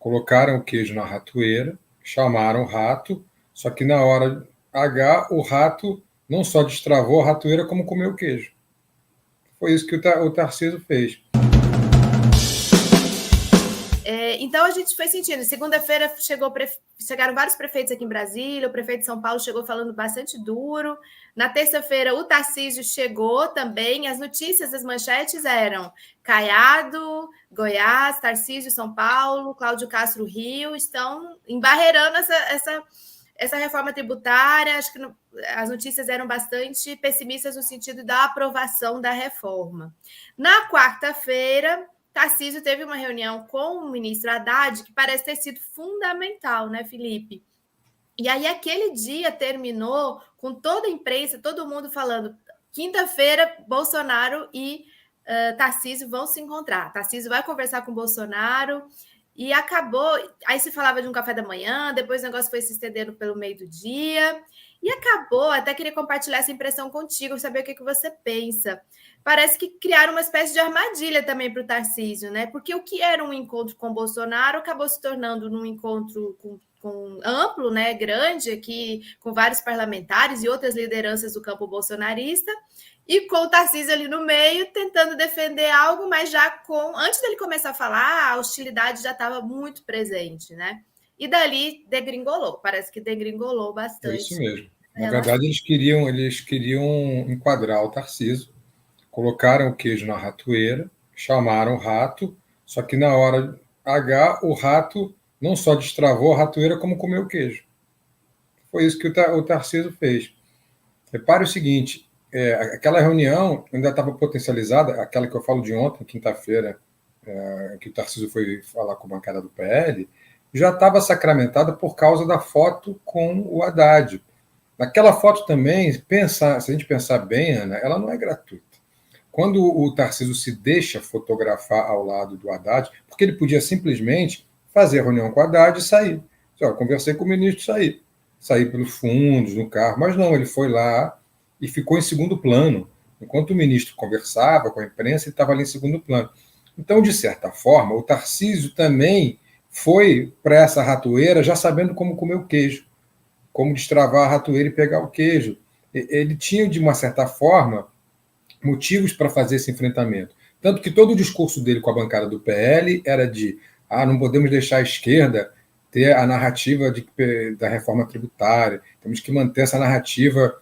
colocaram o queijo na ratoeira, chamaram o rato, só que na hora H, o rato não só destravou a ratoeira, como comeu o queijo. Foi isso que o Tarcísio fez. Então a gente foi sentindo. Segunda-feira chegaram vários prefeitos aqui em Brasília, o prefeito de São Paulo chegou falando bastante duro. Na terça-feira, o Tarcísio chegou também. As notícias, as manchetes eram Caiado, Goiás, Tarcísio, São Paulo, Cláudio Castro, Rio, estão embarreirando essa reforma tributária. Acho que as notícias eram bastante pessimistas no sentido da aprovação da reforma. Na quarta-feira, Tarcísio teve uma reunião com o ministro Haddad que parece ter sido fundamental, né, Felipe? E aí, aquele dia terminou com toda a imprensa, todo mundo falando: quinta-feira, Bolsonaro e Tarcísio vão se encontrar. Tarcísio vai conversar com o Bolsonaro. E acabou. Aí se falava de um café da manhã, depois o negócio foi se estendendo pelo meio do dia. E acabou. Até queria compartilhar essa impressão contigo, saber o que você pensa. Parece que criaram uma espécie de armadilha também para o Tarcísio, né? Porque o que era um encontro com Bolsonaro acabou se tornando num encontro com amplo, né, grande, aqui com vários parlamentares e outras lideranças do campo bolsonarista, e com o Tarcísio ali no meio, tentando defender algo, mas já antes dele começar a falar, a hostilidade já estava muito presente, né? E dali degringolou, parece que degringolou bastante. É isso mesmo. Na verdade, eles queriam enquadrar o Tarcísio, colocaram o queijo na ratoeira, chamaram o rato, só que na hora H, o rato não só destravou a ratoeira, como comeu o queijo. Foi isso que o Tarcísio fez. Repare o seguinte, aquela reunião ainda estava potencializada, aquela que eu falo de ontem, quinta-feira, que o Tarcísio foi falar com a bancada do PL, já estava sacramentada por causa da foto com o Haddad. Naquela foto também, se a gente pensar bem, Ana, ela não é gratuita. Quando o Tarcísio se deixa fotografar ao lado do Haddad, porque ele podia simplesmente fazer a reunião com o Haddad e sair. Conversei com o ministro, sair pelos fundos, no carro, mas não, ele foi lá e ficou em segundo plano. Enquanto o ministro conversava com a imprensa, ele estava ali em segundo plano. Então, de certa forma, o Tarcísio também foi para essa ratoeira já sabendo como comer o queijo, como destravar a ratoeira e pegar o queijo. Ele tinha, de uma certa forma, motivos para fazer esse enfrentamento. Tanto que todo o discurso dele com a bancada do PL era de não podemos deixar a esquerda ter a narrativa da reforma tributária, temos que manter essa narrativa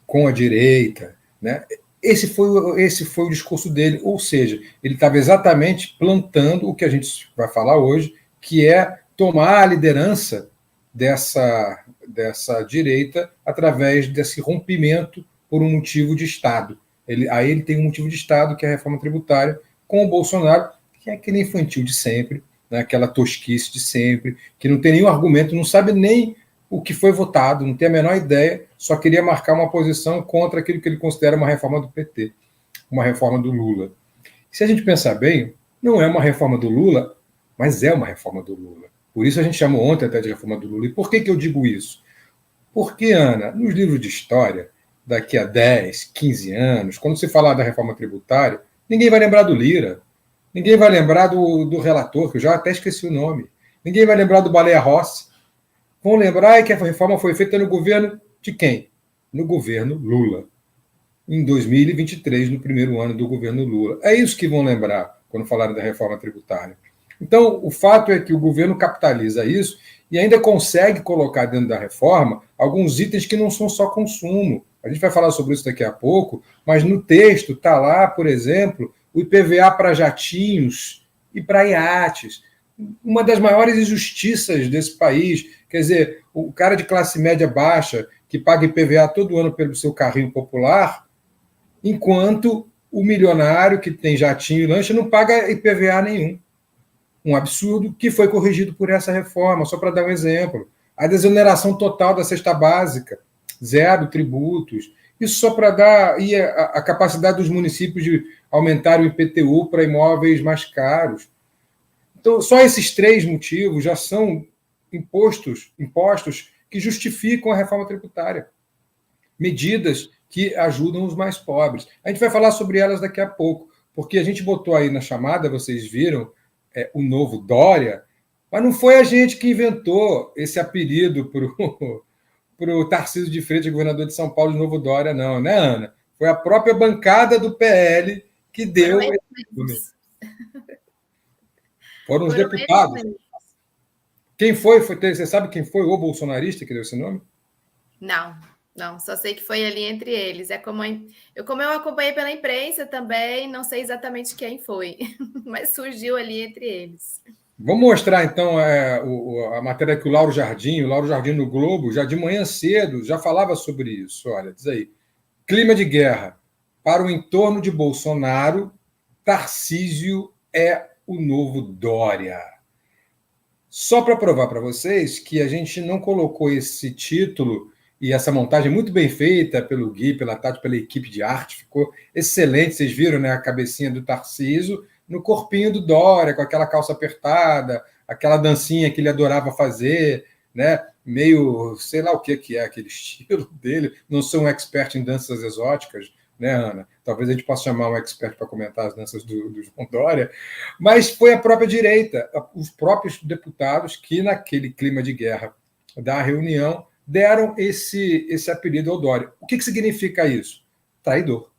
com a direita. Né? Esse foi o discurso dele, ou seja, ele estava exatamente plantando o que a gente vai falar hoje, que é tomar a liderança dessa direita através desse rompimento por um motivo de Estado. Aí ele tem um motivo de Estado, que é a reforma tributária, com o Bolsonaro, que é aquele infantil de sempre, né, aquela tosquice de sempre, que não tem nenhum argumento, não sabe nem o que foi votado, não tem a menor ideia, só queria marcar uma posição contra aquilo que ele considera uma reforma do PT, uma reforma do Lula. Se a gente pensar bem, não é uma reforma do Lula, mas é uma reforma do Lula. Por isso a gente chamou ontem até de reforma do Lula. E por que eu digo isso? Porque, Ana, nos livros de história, daqui a 10, 15 anos, quando se falar da reforma tributária, ninguém vai lembrar do Lira, ninguém vai lembrar do relator, que eu já até esqueci o nome, ninguém vai lembrar do Baleia Rossi. Vão lembrar que a reforma foi feita no governo de quem? No governo Lula. Em 2023, no primeiro ano do governo Lula. É isso que vão lembrar quando falarem da reforma tributária. Então, o fato é que o governo capitaliza isso e ainda consegue colocar dentro da reforma alguns itens que não são só consumo. A gente vai falar sobre isso daqui a pouco, mas no texto está lá, por exemplo, o IPVA para jatinhos e para iates. Uma das maiores injustiças desse país. Quer dizer, o cara de classe média baixa que paga IPVA todo ano pelo seu carrinho popular, enquanto o milionário que tem jatinho e lancha não paga IPVA nenhum. Um absurdo que foi corrigido por essa reforma, só para dar um exemplo. A desoneração total da cesta básica, 0 tributos. Isso só para dar a capacidade dos municípios de aumentar o IPTU para imóveis mais caros. Então, só esses 3 motivos já são impostos que justificam a reforma tributária. Medidas que ajudam os mais pobres. A gente vai falar sobre elas daqui a pouco, porque a gente botou aí na chamada, vocês viram, o novo Dória, Mas não foi a gente que inventou esse apelido para o Tarcísio de Freitas, governador de São Paulo, de Novo Dória, não, né, Ana? Foi a própria bancada do PL que deu esse nome. Foram os deputados. Quem foi? Você sabe quem foi o bolsonarista que deu esse nome? Não, só sei que foi ali entre eles. Como eu acompanhei pela imprensa também, não sei exatamente quem foi, mas surgiu ali entre eles. Vamos mostrar, então, a matéria que o Lauro Jardim no Globo, já de manhã cedo, já falava sobre isso. Olha, diz aí. Clima de guerra. Para o entorno de Bolsonaro, Tarcísio é o novo Dória. Só para provar para vocês que a gente não colocou esse título e essa montagem muito bem feita pelo Gui, pela Tati, pela equipe de arte, ficou excelente. Vocês viram, né, a cabecinha do Tarcísio no corpinho do Dória, com aquela calça apertada, aquela dancinha que ele adorava fazer, né? Meio, sei lá o que é aquele estilo dele. Não sou um expert em danças exóticas, né, Ana? Talvez a gente possa chamar um expert para comentar as danças do João Dória, mas foi a própria direita, os próprios deputados que, naquele clima de guerra da reunião, deram esse apelido ao Dória. O que significa isso? Traidor.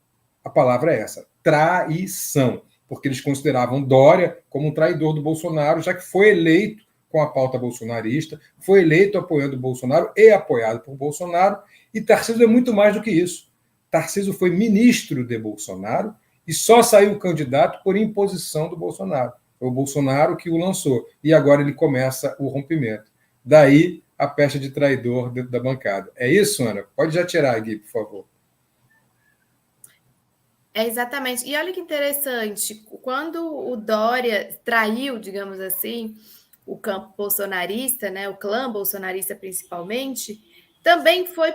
A palavra é essa, traição, porque eles consideravam Dória como um traidor do Bolsonaro, já que foi eleito com a pauta bolsonarista, foi eleito apoiando o Bolsonaro e apoiado por Bolsonaro, e Tarcísio é muito mais do que isso. Tarcísio foi ministro de Bolsonaro e só saiu candidato por imposição do Bolsonaro. Foi o Bolsonaro que o lançou, e agora ele começa o rompimento. Daí a pecha de traidor dentro da bancada. É isso, Ana? Pode já tirar, Gui, por favor. É exatamente. E olha que interessante, quando o Dória traiu, digamos assim, o campo bolsonarista, né, o clã bolsonarista principalmente, também foi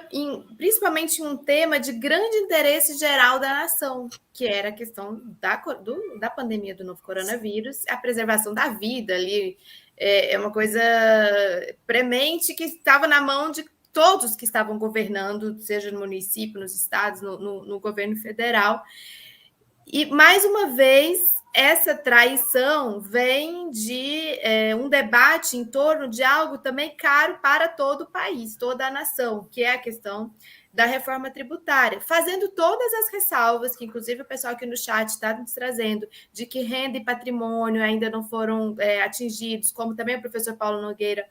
principalmente um tema de grande interesse geral da nação, que era a questão da pandemia do novo coronavírus, a preservação da vida ali, é uma coisa premente que estava na mão de todos que estavam governando, seja no município, nos estados, no governo federal. E, mais uma vez, essa traição vem de um debate em torno de algo também caro para todo o país, toda a nação, que é a questão da reforma tributária, fazendo todas as ressalvas, que inclusive o pessoal aqui no chat está nos trazendo, de que renda e patrimônio ainda não foram atingidos, como também o professor Paulo Nogueira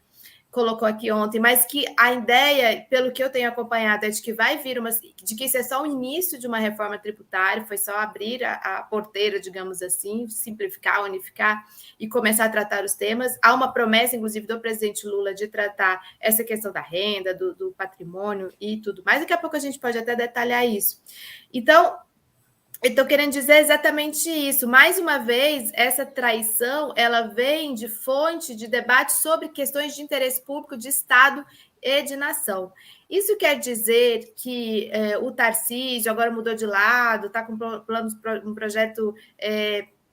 colocou aqui ontem, mas que a ideia, pelo que eu tenho acompanhado, é de que vai vir de que isso é só o início de uma reforma tributária, foi só abrir a porteira, digamos assim, simplificar, unificar e começar a tratar os temas. Há uma promessa, inclusive, do presidente Lula de tratar essa questão da renda, do patrimônio e tudo mais. Daqui a pouco a gente pode até detalhar isso. Então, eu estou querendo dizer exatamente isso. Mais uma vez, essa traição ela vem de fonte de debate sobre questões de interesse público de Estado e de nação. Isso quer dizer que o Tarcísio agora mudou de lado, está com planos um projeto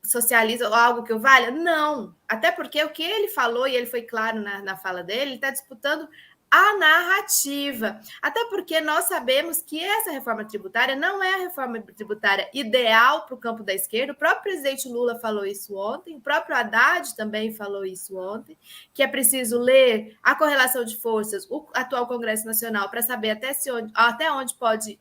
socialista ou algo que o valha? Não. Até porque o que ele falou, e ele foi claro na fala dele, ele está disputando a narrativa. Até porque nós sabemos que essa reforma tributária não é a reforma tributária ideal para o campo da esquerda. O próprio presidente Lula falou isso ontem, o próprio Haddad também falou isso ontem, que é preciso ler a correlação de forças, o atual Congresso Nacional, para saber até onde pode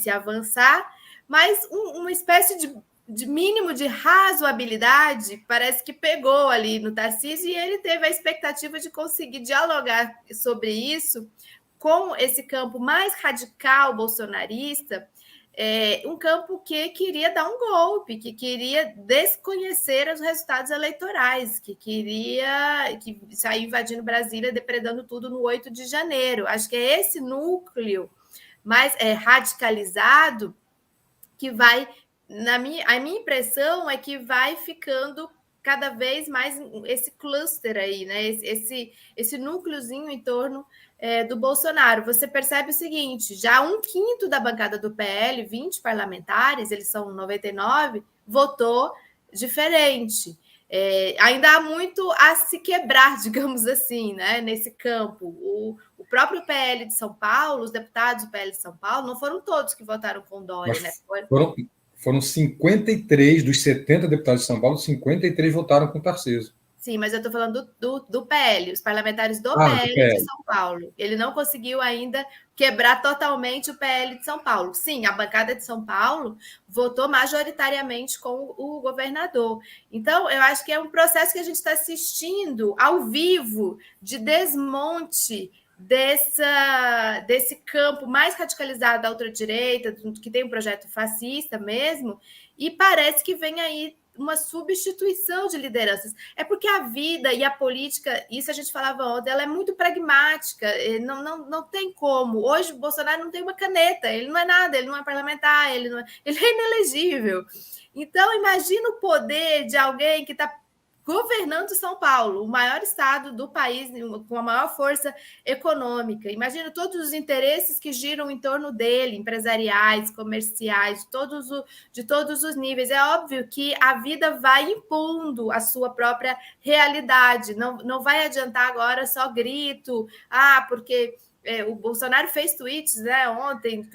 se avançar, mas uma espécie de mínimo de razoabilidade, parece que pegou ali no Tarcísio e ele teve a expectativa de conseguir dialogar sobre isso com esse campo mais radical bolsonarista, um campo que queria dar um golpe, que queria desconhecer os resultados eleitorais, que queria sair invadindo Brasília, depredando tudo no 8 de janeiro. Acho que é esse núcleo mais radicalizado que vai... A minha impressão é que vai ficando cada vez mais esse cluster aí, né? Esse núcleozinho em torno do Bolsonaro. Você percebe o seguinte: já 1/5 da bancada do PL, 20 parlamentares, eles são 99, votou diferente. Ainda há muito a se quebrar, digamos assim, né? Nesse campo. O próprio PL de São Paulo, os deputados do PL de São Paulo, não foram todos que votaram com Dória, né? Foram 53 dos 70 deputados de São Paulo, 53 votaram com Tarcísio. Sim, mas eu estou falando do PL, os parlamentares do do PL de PL. São Paulo. Ele não conseguiu ainda quebrar totalmente o PL de São Paulo. Sim, a bancada de São Paulo votou majoritariamente com o governador. Então, eu acho que é um processo que a gente está assistindo ao vivo de desmonte desse campo mais radicalizado da ultradireita, que tem um projeto fascista mesmo, e parece que vem aí uma substituição de lideranças. É porque a vida e a política, isso a gente falava ontem, ela é muito pragmática, não tem como. Hoje o Bolsonaro não tem uma caneta, ele não é nada, ele não é parlamentar, ele é inelegível. Então, imagina o poder de alguém que está governando São Paulo, o maior estado do país, com a maior força econômica. Imagina todos os interesses que giram em torno dele, empresariais, comerciais, de todos os níveis. É óbvio que a vida vai impondo a sua própria realidade. Não vai adiantar agora só grito, porque o Bolsonaro fez tweets, né, ontem,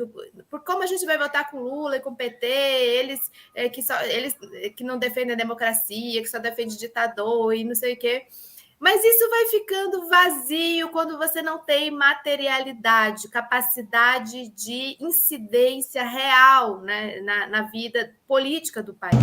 por como a gente vai votar com Lula e com PT, eles que não defendem a democracia, que só defendem ditador e não sei o quê. Mas isso vai ficando vazio quando você não tem materialidade, capacidade de incidência real, né, na vida política do país.